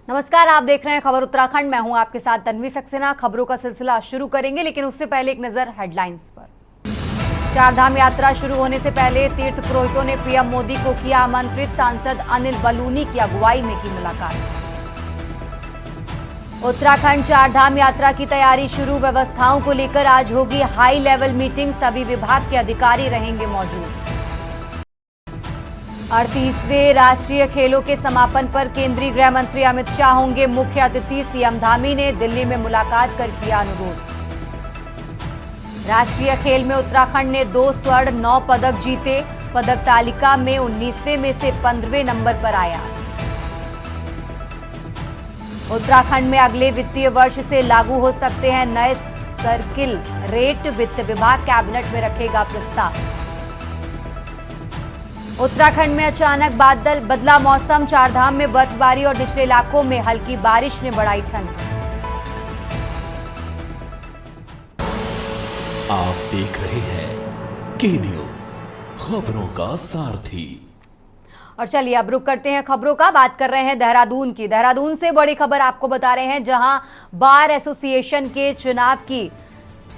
नमस्कार, आप देख रहे हैं खबर उत्तराखंड। मैं हूं आपके साथ तन्वी सक्सेना। खबरों का सिलसिला शुरू करेंगे, लेकिन उससे पहले एक नजर हेडलाइंस पर। चारधाम यात्रा शुरू होने से पहले तीर्थ पुरोहितों ने पीएम मोदी को किया आमंत्रित। सांसद अनिल बलूनी की अगुवाई में की मुलाकात। उत्तराखंड चारधाम यात्रा की तैयारी शुरू। व्यवस्थाओं को लेकर आज होगी हाई लेवल मीटिंग। सभी विभाग के अधिकारी रहेंगे मौजूद। 38वें राष्ट्रीय खेलों के समापन पर केंद्रीय गृह मंत्री अमित शाह होंगे मुख्य अतिथि। सीएम धामी ने दिल्ली में मुलाकात कर किया अनुरोध। राष्ट्रीय खेल में उत्तराखंड ने 2 स्वर्ण 9 पदक जीते। पदक तालिका में 19वें में से 15वें नंबर पर आया। उत्तराखंड में अगले वित्तीय वर्ष से लागू हो सकते हैं नए सर्किल रेट। वित्त विभाग कैबिनेट में रखेगा प्रस्ताव। उत्तराखंड में अचानक बादल बदला मौसम। चारधाम में बर्फबारी और निचले इलाकों में हल्की बारिश ने बढ़ाई ठंड। आप देख रहे हैं के न्यूज, खबरों का सारथी। और चलिए अब रुक करते हैं खबरों का। बात कर रहे हैं देहरादून की। देहरादून से बड़ी खबर आपको बता रहे हैं, जहां बार एसोसिएशन के चुनाव की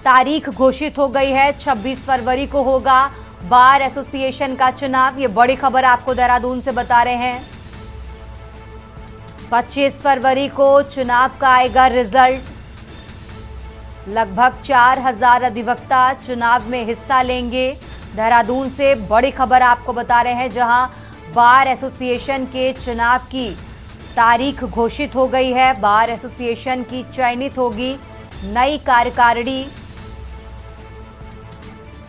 तारीख घोषित हो गई है। 26 फरवरी को होगा बार एसोसिएशन का चुनाव। ये बड़ी खबर आपको देहरादून से बता रहे हैं। 25 फरवरी को चुनाव का आएगा रिजल्ट। लगभग 4000 अधिवक्ता चुनाव में हिस्सा लेंगे। देहरादून से बड़ी खबर आपको बता रहे हैं, जहां बार एसोसिएशन के चुनाव की तारीख घोषित हो गई है। बार एसोसिएशन की चयनित होगी नई कार्यकारिणी।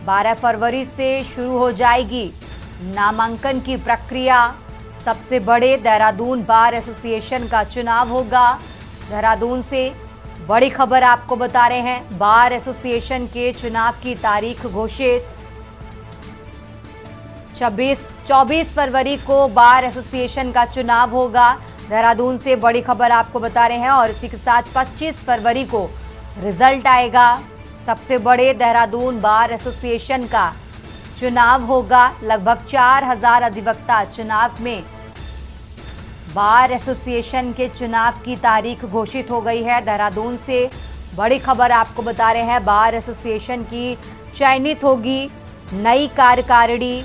12 फरवरी से शुरू हो जाएगी नामांकन की प्रक्रिया। सबसे बड़े देहरादून बार एसोसिएशन का चुनाव होगा। देहरादून से बड़ी खबर आपको बता रहे हैं, बार एसोसिएशन के चुनाव की तारीख घोषित। 24 फरवरी को बार एसोसिएशन का चुनाव होगा। देहरादून से बड़ी खबर आपको बता रहे हैं। और इसी के साथ 25 फरवरी को रिजल्ट आएगा। सबसे बड़े देहरादून बार एसोसिएशन का चुनाव होगा। लगभग 4000 अधिवक्ता चुनाव में। बार एसोसिएशन के चुनाव की तारीख घोषित हो गई है। देहरादून से बड़ी खबर आपको बता रहे हैं, बार एसोसिएशन की चयनित होगी नई कार्यकारिणी।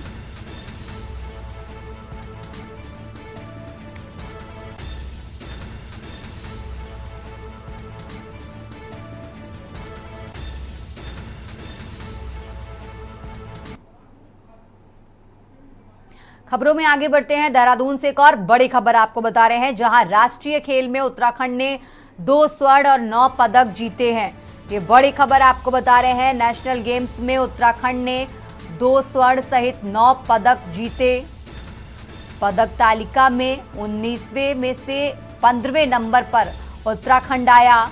खबरों में आगे बढ़ते हैं। देहरादून से एक और बड़ी खबर आपको बता रहे हैं, जहां राष्ट्रीय खेल में उत्तराखंड ने 2 स्वर्ण और 9 पदक जीते हैं। ये बड़ी खबर आपको बता रहे हैं। नेशनल गेम्स में उत्तराखंड ने 2 स्वर्ण सहित 9 पदक जीते। पदक तालिका में 19वें में से 15वें नंबर पर उत्तराखंड आया।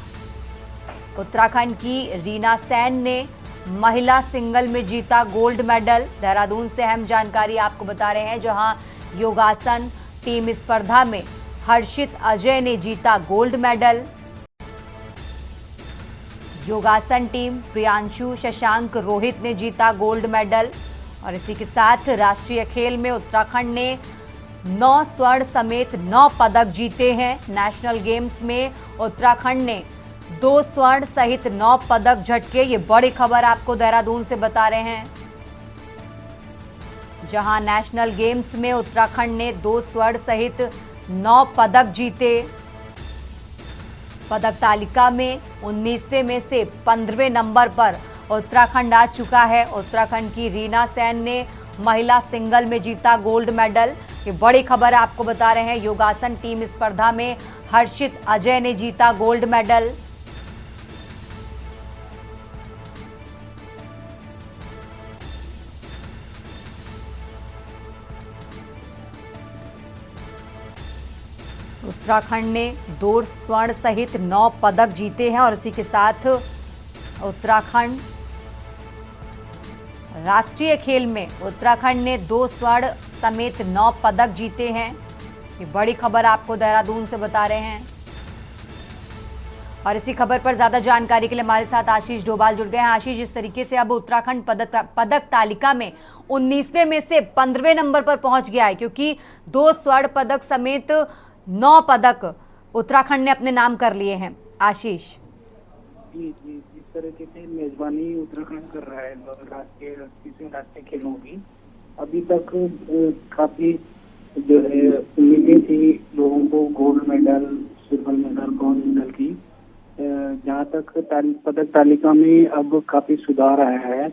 उत्तराखंड की रीना सेन ने महिला सिंगल में जीता गोल्ड मेडल। देहरादून से अहम जानकारी आपको बता रहे हैं, जहां योगासन टीम स्पर्धा में हर्षित अजय ने जीता गोल्ड मेडल। योगासन टीम प्रियांशु शशांक रोहित ने जीता गोल्ड मेडल। और इसी के साथ राष्ट्रीय खेल में उत्तराखंड ने 9 स्वर्ण समेत 9 पदक जीते हैं। नेशनल गेम्स में उत्तराखंड ने 2 स्वर्ण सहित 9 पदक झटके। ये बड़ी खबर आपको देहरादून से बता रहे हैं, जहां नेशनल गेम्स में उत्तराखंड ने 2 स्वर्ण सहित 9 पदक जीते। पदक तालिका में 19वें में से 15वें नंबर पर उत्तराखंड आ चुका है। उत्तराखंड की रीना सेन ने महिला सिंगल में जीता गोल्ड मेडल। ये बड़ी खबर आपको बता रहे हैं। योगासन टीम स्पर्धा में हर्षित अजय ने जीता गोल्ड मेडल। उत्तराखंड ने 2 स्वर्ण सहित 9 पदक जीते हैं। और इसी के साथ उत्तराखंड राष्ट्रीय खेल में उत्तराखंड ने 2 स्वर्ण समेत 9 पदक जीते हैं। ये बड़ी खबर आपको देहरादून से बता रहे हैं। और इसी खबर पर ज्यादा जानकारी के लिए हमारे साथ आशीष डोभाल जुड़ गए हैं। आशीष, इस तरीके से अब उत्तराखंड पदक तालिका में 19वें में से 15वें नंबर पर पहुंच गया है, क्योंकि 2 स्वर्ण पदक समेत 9 पदक उत्तराखंड ने अपने नाम कर लिए हैं। आशीष जी जी, जिस तरीके से मेजबानी उत्तराखंड कर रहा है राष्ट्रीय खेलों की, अभी तक काफी जो है उम्मीदें थी लोगों को gold medal, silver medal, bronze medal की। जहाँ तक पदक तालिका में अब काफी सुधार आया है।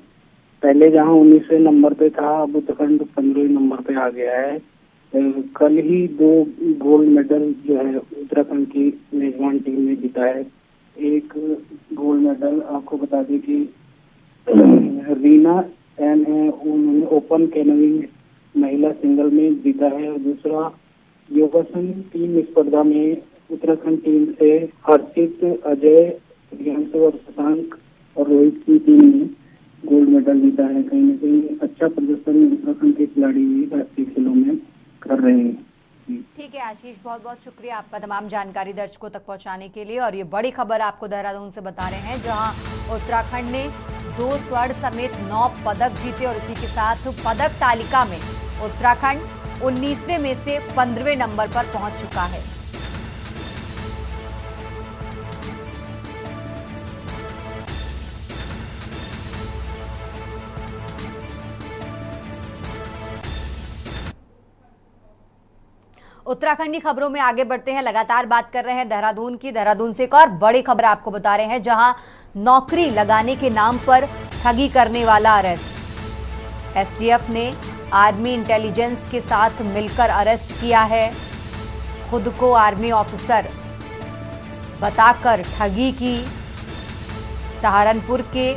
पहले जहाँ 19वें नंबर पे था, अब उत्तराखंड 15वें नंबर पे आ गया है। कल ही 2 गोल्ड मेडल जो है उत्तराखंड की मेजबान टीम ने जीता है। एक गोल्ड मेडल आपको बता दें कि रीना एन है, उन्होंने ओपन कैनोइंग महिला सिंगल में जीता है, और दूसरा योगासन टीम स्पर्धा में उत्तराखंड टीम से हर्षित, अजय, प्रियांशु और शशांक और रोहित की टीम ने गोल्ड मेडल जीता है। कहीं न कहीं अच्छा प्रदर्शन उत्तराखंड के खिलाड़ी राष्ट्रीय खेलों में कर रहे हैं। ठीक है आशीष, बहुत बहुत शुक्रिया आपका तमाम जानकारी दर्शकों तक पहुंचाने के लिए। और ये बड़ी खबर आपको देहरादून से बता रहे हैं, जहां उत्तराखंड ने 2 स्वर्ण समेत 9 पदक जीते और इसी के साथ पदक तालिका में उत्तराखंड 19वें में से 15वें नंबर पर पहुंच चुका है। उत्तराखंड की खबरों में आगे बढ़ते हैं। लगातार बात कर रहे हैं देहरादून की। देहरादून से एक और बड़ी खबर आपको बता रहे हैं, जहां नौकरी लगाने के नाम पर ठगी करने वाला अरेस्ट। एसटीएफ ने आर्मी इंटेलिजेंस के साथ मिलकर अरेस्ट किया है। खुद को आर्मी ऑफिसर बताकर ठगी की। सहारनपुर के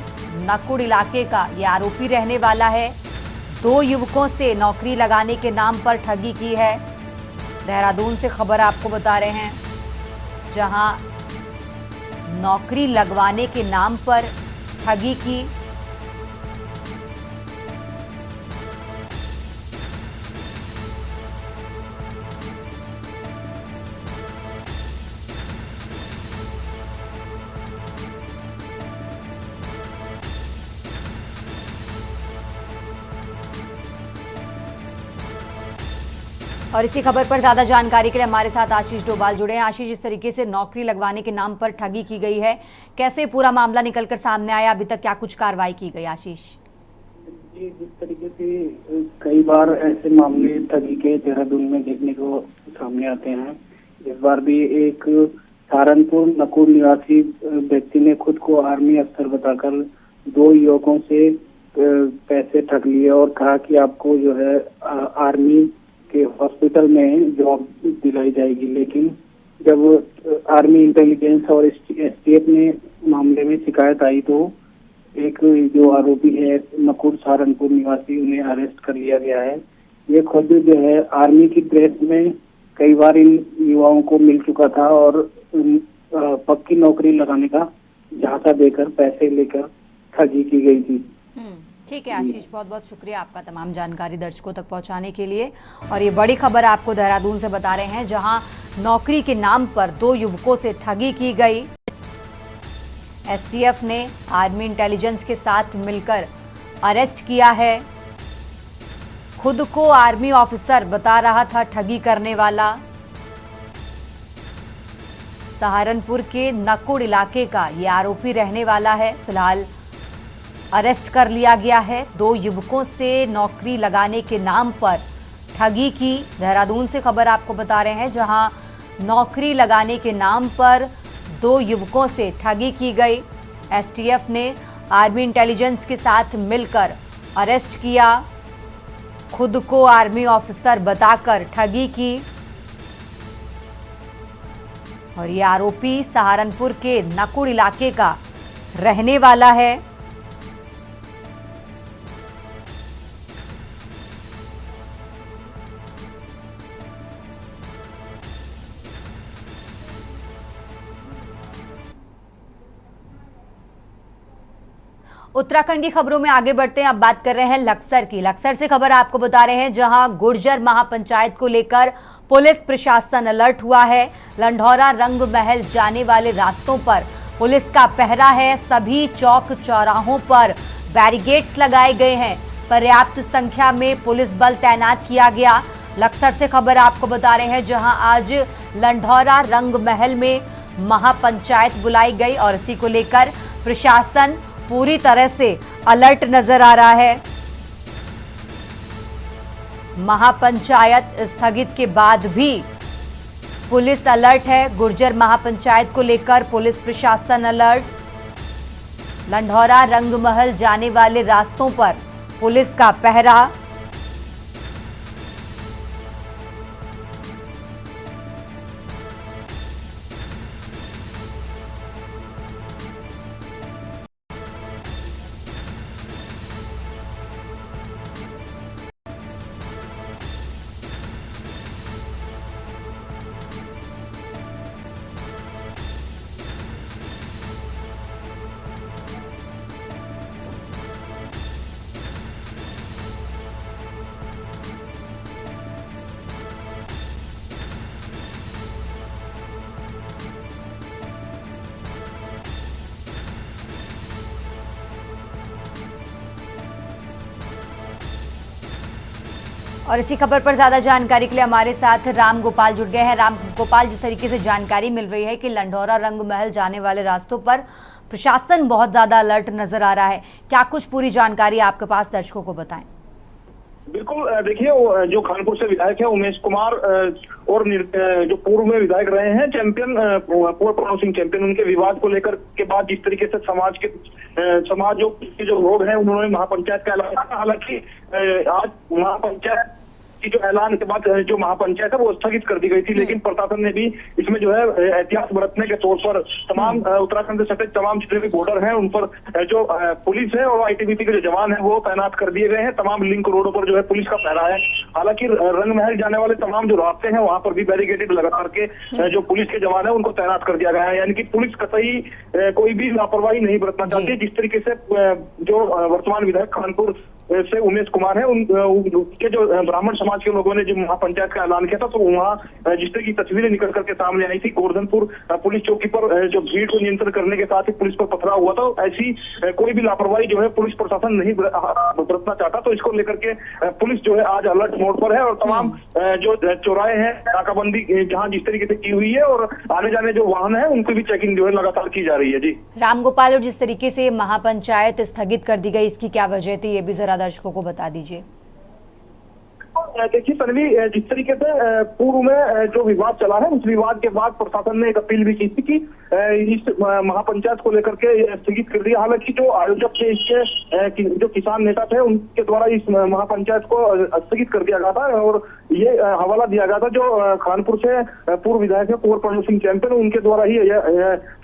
नकुड़ इलाके का ये आरोपी रहने वाला है। 2 युवकों से नौकरी लगाने के नाम पर ठगी की है। देहरादून से खबर आपको बता रहे हैं, जहां नौकरी लगवाने के नाम पर ठगी की। और इसी खबर पर ज्यादा जानकारी के लिए हमारे साथ आशीष डोभाल जुड़े हैं। आशीष, इस तरीके से नौकरी लगवाने के नाम पर ठगी की गई है, कैसे पूरा मामला निकलकर सामने आया? अभी तक क्या कुछ कार्रवाई की गई? आशीष जी, जिस तरीके से कई बार ऐसे मामले ठगी के देहरादून में देखने को सामने आते हैं, इस बार भी एक सहारनपुर नकुड़ निवासी व्यक्ति ने खुद को आर्मी अफसर बताकर 2 युवकों से पैसे ठग लिए और कहा कि आपको जो है आर्मी के हॉस्पिटल में जॉब दिलाई जाएगी। लेकिन जब आर्मी इंटेलिजेंस और एसटीएफ ने मामले में शिकायत आई, तो एक जो आरोपी है नकुड़ सहारनपुर निवासी, उन्हें अरेस्ट कर लिया गया है। ये खुद जो है आर्मी की ड्रेस में कई बार इन युवाओं को मिल चुका था और पक्की नौकरी लगाने का झांसा देकर पैसे लेकर ठगी की गई थी। ठीक है आशीष, बहुत बहुत शुक्रिया आपका तमाम जानकारी दर्शकों तक पहुंचाने के लिए। और ये बड़ी खबर आपको देहरादून से बता रहे हैं, जहां नौकरी के नाम पर 2 युवकों से ठगी की गई। एसटीएफ ने आर्मी इंटेलिजेंस के साथ मिलकर अरेस्ट किया है। खुद को आर्मी ऑफिसर बता रहा था ठगी करने वाला। सहारनपुर के नकुड़ इलाके का ये आरोपी रहने वाला है। फिलहाल अरेस्ट कर लिया गया है। 2 युवकों से नौकरी लगाने के नाम पर ठगी की। देहरादून से खबर आपको बता रहे हैं, जहां नौकरी लगाने के नाम पर 2 युवकों से ठगी की गई। एसटीएफ ने आर्मी इंटेलिजेंस के साथ मिलकर अरेस्ट किया। खुद को आर्मी ऑफिसर बताकर ठगी की। और ये आरोपी सहारनपुर के नकुड़ इलाके का रहने वाला है। उत्तराखंड की खबरों में आगे बढ़ते हैं। अब बात कर रहे हैं लक्सर की। लक्सर से खबर आपको बता रहे हैं, जहां गुर्जर महापंचायत को लेकर पुलिस प्रशासन अलर्ट हुआ है। लंढौरा रंग महल जाने वाले रास्तों पर पुलिस का पहरा है। सभी चौक चौराहों पर बैरिकेड्स लगाए गए हैं। पर्याप्त संख्या में पुलिस बल तैनात किया गया। लक्सर से खबर आपको बता रहे हैं, जहां आज लंढौरा रंग महल में महापंचायत बुलाई गई और इसी को लेकर प्रशासन पूरी तरह से अलर्ट नजर आ रहा है। महापंचायत स्थगित के बाद भी पुलिस अलर्ट है। गुर्जर महापंचायत को लेकर पुलिस प्रशासन अलर्ट। लंढौरा रंग महल जाने वाले रास्तों पर पुलिस का पहरा। और इसी खबर पर ज्यादा जानकारी के लिए हमारे साथ राम गोपाल जुड़ गए हैं। राम गोपाल, जिस तरीके से जानकारी मिल रही है कि लंढौरा रंग महल जाने वाले रास्तों पर प्रशासन बहुत ज्यादा अलर्ट नजर आ रहा है, क्या कुछ पूरी जानकारी आपके पास दर्शकों को बताएं? बिल्कुल, देखिए जो खानपुर से विधायक है उमेश कुमार और जो पूर्व में विधायक रहे हैं चैंपियन कुंवर प्रताप सिंह चैंपियन, उनके विवाद को लेकर के बाद जिस तरीके से समाज जो लोग हैं उन्होंने महापंचायत का ऐलान किया। हालांकि आज महापंचायत की जो ऐलान के बाद जो महापंचायत है वो स्थगित कर दी गई थी, लेकिन प्रशासन ने भी इसमें जो है एहतियात बरतने के तौर पर तमाम उत्तराखंड से सटे तमाम जितने भी बॉर्डर हैं उन पर जो पुलिस है और आईटीबीपी के जो जवान है वो तैनात कर दिए गए हैं। तमाम लिंक रोडों पर जो है पुलिस का पहरा है। हालांकि रंग महल जाने वाले तमाम जो रास्ते हैं वहां पर भी बैरिकेडेड लगा करके जो पुलिस के जवान है उनको तैनात कर दिया गया है। यानी कि पुलिस कतई कोई भी लापरवाही नहीं बरतना चाहती। जिस तरीके से जो वर्तमान विधायक खानपुर से उमेश कुमार है उनके जो ब्राह्मण समाज के लोगों ने जो महापंचायत का ऐलान किया था, तो वहाँ जिस तरह की तस्वीरें निकल करके सामने आई थी, गोवर्धनपुर पुलिस चौकी पर जो भीड़ को नियंत्रण करने के साथ ही पुलिस पर पथराव हुआ था। ऐसी कोई भी लापरवाही जो है पुलिस प्रशासन नहीं बरतना चाहता, तो इसको लेकर के पुलिस जो है आज अलर्ट मोड पर है और तमाम जो चौराहे हैं नाकाबंदी जहाँ जिस तरीके से की हुई है और आने जाने जो वाहन है उनकी भी चेकिंग जो है लगातार की जा रही है। जी राम गोपाल, और जिस तरीके से महापंचायत स्थगित कर दी गई, इसकी क्या वजह थी, ये भी जरा दर्शकों को बता दीजिए। देखिए तन्वी, जिस तरीके से पूर्व में जो विवाद चला है उस विवाद के बाद प्रशासन ने एक अपील भी की थी कि इस महापंचायत को लेकर के स्थगित कर दिया। हालांकि जो आयोजक थे इसके जो किसान नेता थे उनके द्वारा इस महापंचायत को स्थगित कर दिया गया था और ये हवाला दिया गया था जो खानपुर से पूर्व विधायक है कुंवर प्रताप सिंह चैंपियन, उनके द्वारा ही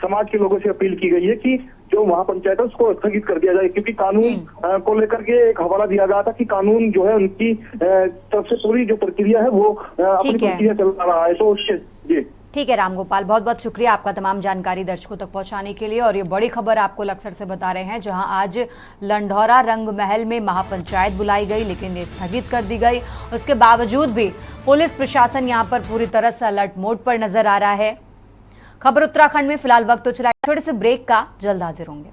समाज के लोगों से अपील की गई है कि जो महापंचायत है उसको स्थगित कर दिया जाए, क्योंकि कानून को लेकर के एक हवाला दिया गया था कि कानून जो है उनकी तरफ से पूरी जो प्रक्रिया है वो अपनी प्रक्रिया चल रहा है। तो उसके जी ठीक है राम गोपाल, बहुत बहुत शुक्रिया आपका तमाम जानकारी दर्शकों तक पहुंचाने के लिए। और ये बड़ी खबर आपको लक्सर से बता रहे हैं, जहां आज लंढौरा रंग महल में महापंचायत बुलाई गई लेकिन ये स्थगित कर दी गई। उसके बावजूद भी पुलिस प्रशासन यहां पर पूरी तरह से अलर्ट मोड पर नजर आ रहा है। खबर उत्तराखंड में फिलहाल वक्त तो चला छोटे से ब्रेक का, जल्द हाजिर होंगे।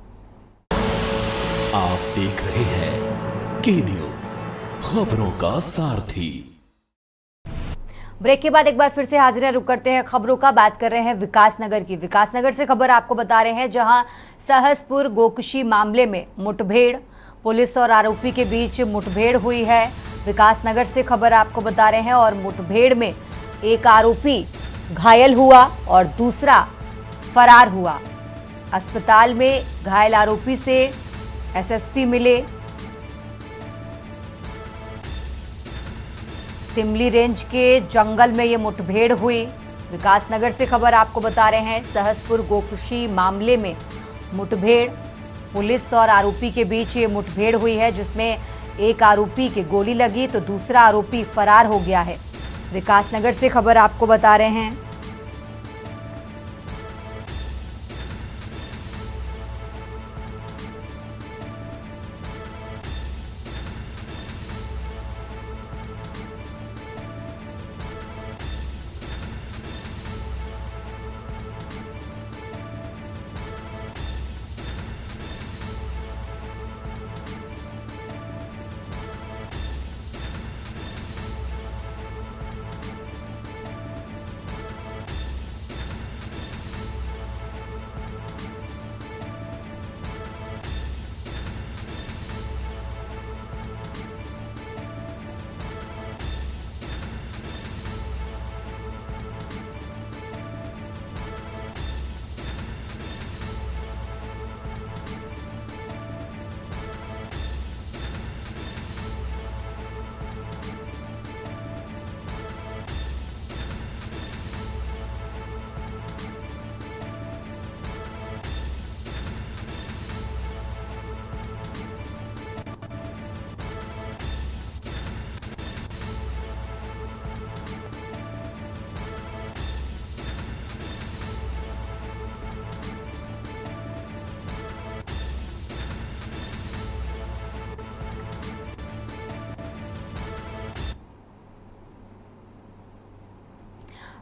आप देख रहे हैं के न्यूज, खबरों का सारथी। ब्रेक के बाद एक बार फिर से हाजिर है, रुक करते हैं खबरों का। बात कर रहे हैं विकासनगर की। विकासनगर से खबर आपको बता रहे हैं, जहां सहसपुर गोकशी मामले में मुठभेड़, पुलिस और आरोपी के बीच मुठभेड़ हुई है। विकासनगर से खबर आपको बता रहे हैं और मुठभेड़ में एक आरोपी घायल हुआ और दूसरा फरार हुआ। अस्पताल में घायल आरोपी से एसएसपी मिले। तिमली रेंज के जंगल में ये मुठभेड़ हुई। विकासनगर से खबर आपको बता रहे हैं, सहसपुर गोकशी मामले में मुठभेड़, पुलिस और आरोपी के बीच ये मुठभेड़ हुई है, जिसमें एक आरोपी के गोली लगी तो दूसरा आरोपी फरार हो गया है। विकासनगर से खबर आपको बता रहे हैं।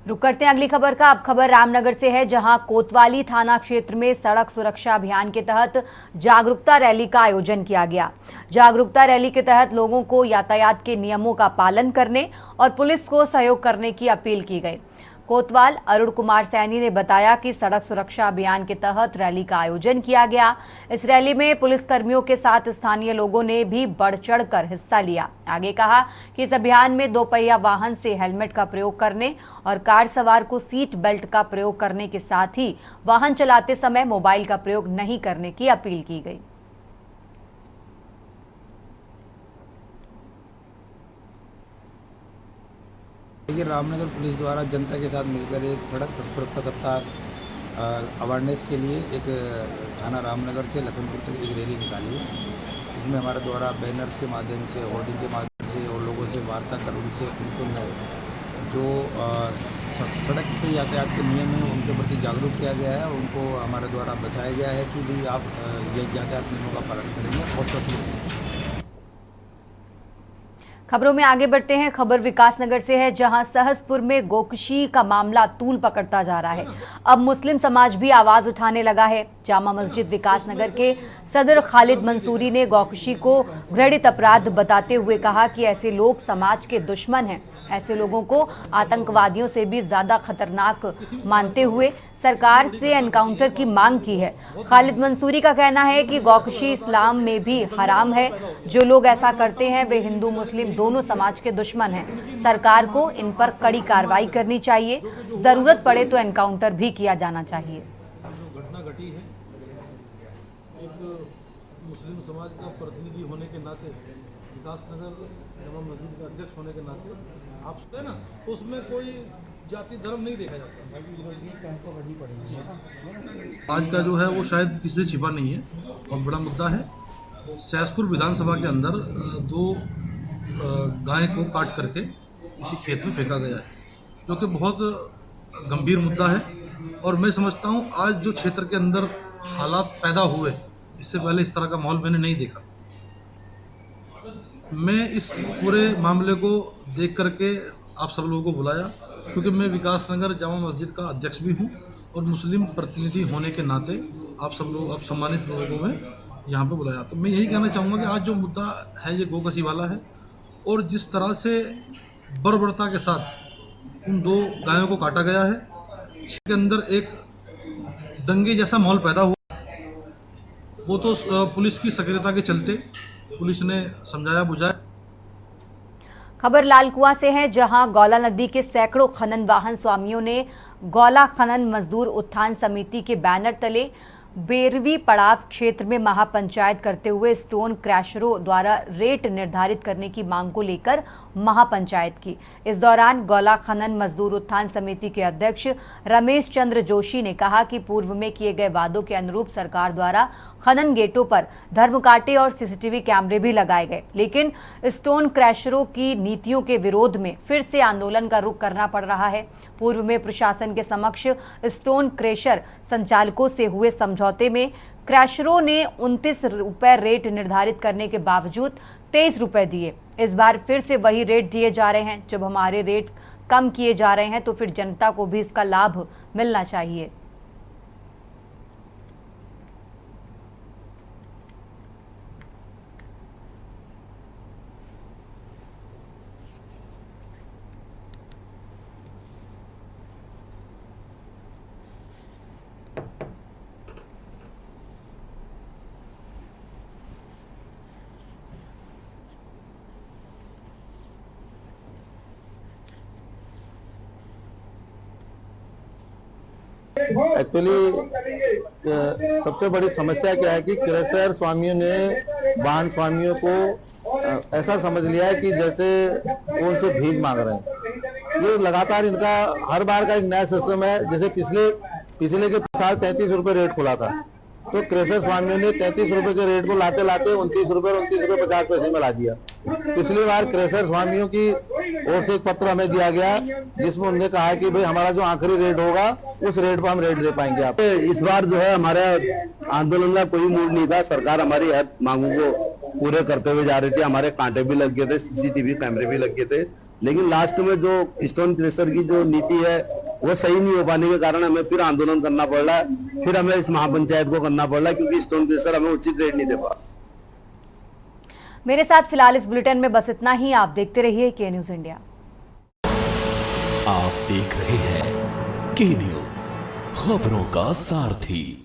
रुक करते हैं अगली खबर का। अब खबर रामनगर से है, जहां कोतवाली थाना क्षेत्र में सड़क सुरक्षा अभियान के तहत जागरूकता रैली का आयोजन किया गया। जागरूकता रैली के तहत लोगों को यातायात के नियमों का पालन करने और पुलिस को सहयोग करने की अपील की गई। कोतवाल अरुण कुमार सैनी ने बताया कि सड़क सुरक्षा अभियान के तहत रैली का आयोजन किया गया। इस रैली में पुलिसकर्मियों के साथ स्थानीय लोगों ने भी बढ़ चढ़कर हिस्सा लिया। आगे कहा कि इस अभियान में 2 पहिया वाहन से हेलमेट का प्रयोग करने और कार सवार को सीट बेल्ट का प्रयोग करने के साथ ही वाहन चलाते समय मोबाइल का प्रयोग नहीं करने की अपील की गई। देखिए, रामनगर पुलिस द्वारा जनता के साथ मिलकर एक सड़क सुरक्षा सप्ताह अवेयरनेस के लिए एक थाना रामनगर से लखनपुर तक एक रैली निकाली है। इसमें हमारे द्वारा बैनर्स के माध्यम से, होर्डिंग के माध्यम से और लोगों से वार्ता कर उनसे उनको जो सड़क पे यातायात के नियम हैं उनके प्रति जागरूक किया गया है। उनको हमारे द्वारा बताया गया है कि भाई आप ये यातायात नियमों का पालन करेंगे और सुरक्षित। खबरों में आगे बढ़ते हैं। खबर विकासनगर से है, जहां सहसपुर में गोकशी का मामला तूल पकड़ता जा रहा है। अब मुस्लिम समाज भी आवाज उठाने लगा है। जामा मस्जिद विकासनगर के सदर खालिद मंसूरी ने गोकशी को घृणित अपराध बताते हुए कहा कि ऐसे लोग समाज के दुश्मन हैं। ऐसे लोगों को आतंकवादियों से भी ज्यादा खतरनाक मानते हुए सरकार से एनकाउंटर की मांग की है। खालिद मंसूरी का कहना है कि गोकशी इस्लाम में भी हराम है। जो लोग ऐसा करते हैं वे हिंदू मुस्लिम दोनों समाज के दुश्मन हैं। सरकार को इन पर कड़ी कार्रवाई करनी चाहिए। जरूरत पड़े तो एनकाउंटर भी किया जाना चाहिए। जो घटना घटी है, एक मुस्लिम समाज का प्रतिनिधि होने के नाते, विकासनगर जामा मस्जिद का अध्यक्ष होने के नाते आप है ना, उसमें कोई जाति धर्म नहीं देखा जाता। आज का जो है वो शायद किसी से छिपा नहीं है, बहुत बड़ा मुद्दा है। सहसपुर विधानसभा के अंदर 2 गाय को काट करके इसी खेत में फेंका गया है, जो कि बहुत गंभीर मुद्दा है। और मैं समझता हूँ आज जो क्षेत्र के अंदर हालात पैदा हुए, इससे पहले इस तरह का माहौल मैंने नहीं देखा। मैं इस पूरे मामले को देख करके आप सब लोगों को बुलाया, क्योंकि मैं विकासनगर जामा मस्जिद का अध्यक्ष भी हूं और मुस्लिम प्रतिनिधि होने के नाते आप सब लोग, आप सम्मानित लोगों को मैं यहां पे बुलाया। तो मैं यही कहना चाहूँगा कि आज जो मुद्दा है ये गोकशी वाला है, और जिस तरह से बर्बरता के साथ उन 2 गायों को काटा गया है, इसके अंदर एक दंगे जैसा माहौल पैदा हुआ। वो तो पुलिस की सक्रियता के चलते पुलिस ने समझाया बुझाया। खबर लालकुआं से है, जहां गौला नदी के सैकड़ों खनन वाहन स्वामियों ने गौला खनन मजदूर उत्थान समिति के बैनर तले बेरवी पड़ाव क्षेत्र में महापंचायत करते हुए स्टोन क्रैशरों द्वारा रेट निर्धारित करने की मांग को लेकर महापंचायत की। इस दौरान गौला खनन मजदूर उत्थान समिति के अध्यक्ष रमेश चंद्र जोशी ने कहा कि पूर्व में किए गए वादों के अनुरूप सरकार द्वारा खनन गेटों पर धर्मकांटे और सीसीटीवी कैमरे भी लगाए गए, लेकिन स्टोन क्रैशरों की नीतियों के विरोध में फिर से आंदोलन का रुख करना पड़ रहा है। पूर्व में प्रशासन के समक्ष स्टोन क्रैशर संचालकों से हुए समझौते में क्रैशरों ने 29 रुपए रेट निर्धारित करने के बावजूद 23 रुपए दिए। इस बार फिर से वही रेट दिए जा रहे हैं। जब हमारे रेट कम किए जा रहे हैं तो फिर जनता को भी इसका लाभ मिलना चाहिए। एक्चुअली सबसे बड़ी समस्या क्या है कि क्रैशर स्वामियों ने वाहन स्वामियों को ऐसा समझ लिया है कि जैसे वो उनसे भीख मांग रहे हैं। ये लगातार इनका हर बार का एक नया सिस्टम है। जैसे पिछले के साल 33 रुपए रेट खुला था, तो क्रैशर स्वामियों ने 33 रुपए के रेट को लाते लाते 29 रुपए और 29 रुपए 50 पैसे में ला दिया। पिछली बार क्रैशर स्वामियों की ओर से एक पत्र हमें दिया गया, जिसमें उन्होंने कहा कि भाई हमारा जो आखिरी रेट होगा उस रेट पर हम रेट दे पाएंगे आप। इस बार जो है हमारे आंदोलन का कोई मूड नहीं था। सरकार हमारी हर मांगों को पूरे करते हुए जा रही थी। हमारे कांटे भी लग गए थे, सीसीटीवी कैमरे भी लग गए थे, लेकिन लास्ट में जो स्टोन क्रैशर की जो नीति है वो सही नहीं हो पाने के कारण हमें फिर आंदोलन करना पड़ रहा है, फिर हमें इस महापंचायत को करना पड़ रहा है, क्योंकि स्टोन क्रेशर हमें उचित रेट नहीं दे पा। मेरे साथ फिलहाल इस बुलेटिन में बस इतना ही। आप देखते रहिए के न्यूज इंडिया। आप देख रहे हैं के न्यूज, खबरों का सारथी।